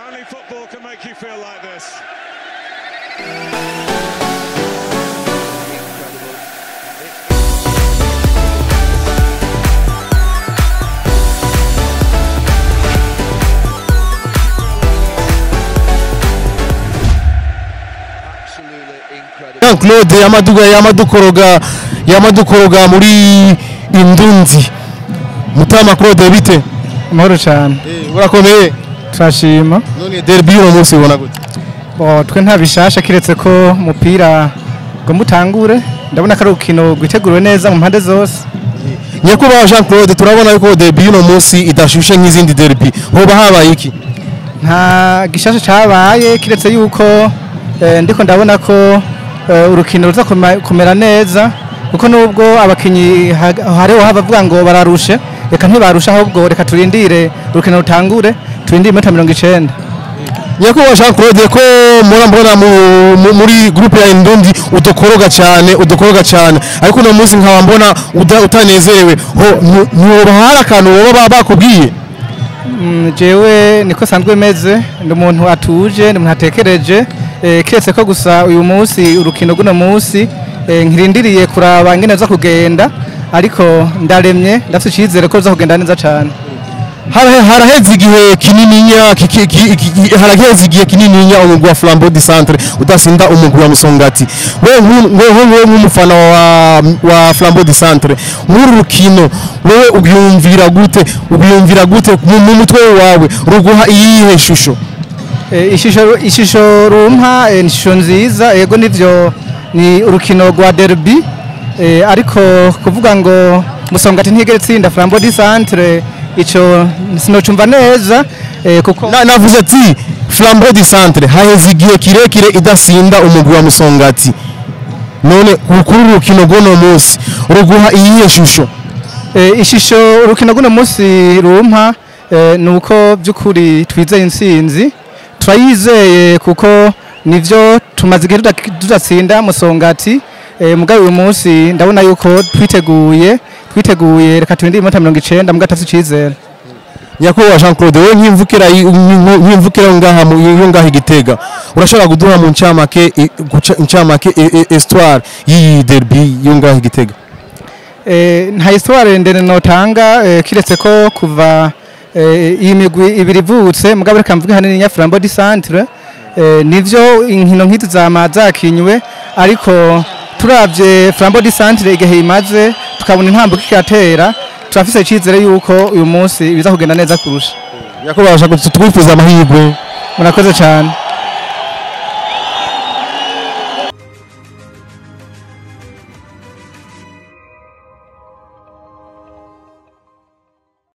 Only football can make you feel like this. Claude yamadukoroga muri Indunzi Mutama Claude bite amahoro cyane urakomeye turashima none derby uno munsi ubona gute twe nta bishasha kiretse ko umupira ngo mutangure ndabona ko ari urukino rwiteguriwe neza mu mpande zose Nyakubahwa Jean Claude turabona yuko derby uno munsi idashushe nk'izindi derby hoba habaye iki nta gishasha cyabaye kiretse yuko ndiko ndabona ko urukino ruza kumera neza kuko nubwo abakinyi hariho habavuga ngo bararushe reka ntibarusha ahubwo reka turindire urukino rutangure turindire iminota 90. Nyakubahwa Jean Claude ko murambona muri groupe ya Indundi udukoroga cyane ariko no munsi nkaba mbona utanezerewe ntuba hari akantu baba bakubwiye jewe niko sanzwe meze ndi umuntu atuje ndi umuntu atekereje kiretse ko gusa uyu munsi urukino guno munsi nkirindiriye kuraba ingene za kugenda ariko ndaremye ndafite icyizere ko za kugenda neza cyane haraheze igihe kinininya umugwi wa Flambeau du Centre udasinda umugwi wa Musongati wewe nk'umufana wa Flambeau du Centre muri rukino wewe ubyumvira gute mu mutwe wawe ruguha iyihe shusho ishusho rumpa ni ishusho nziza yego nivyo ni urukino rwa derby ariko kuvuga ngo Musongati ntigere tsinda Flambeau du Centre ico sinocumva neza kuko navuze ati Flambeau du Centre haheze igihe kirekire idasinda umugwi wa Musongati none kuri urukino gono munsi ruguha iyihe shusho ishusho urukino gono munsi rumpa nuko byukuri twizeye insinzi turayizeye kuko nivyo tumaze igihe tudatsinda Musongati mugabe uyu munsi ndabona yuko twiteguye reka turindire iminota 90 muga tafite icyizere Nyakubahwa Jean Claude we nkimvukira ngaha Igitega urashobora kuduha mu ncamake histoire y'iyi derby ngaha Igitega nta histoire ndende notanga kiretse ko kuva iyi migwi ibiri ivutse mugabe reka mvuge hanini ya Flambeau du Centre nivyo inkino nk'izi zakinywe ariko turavye Flambeau du Centre igihe imaze tukabona intambuko ikatera turafise icyizere yuko uyu munsi biza kugenda neza kurusha Nyakubahwa twifuriza amahirwe murakoze cyane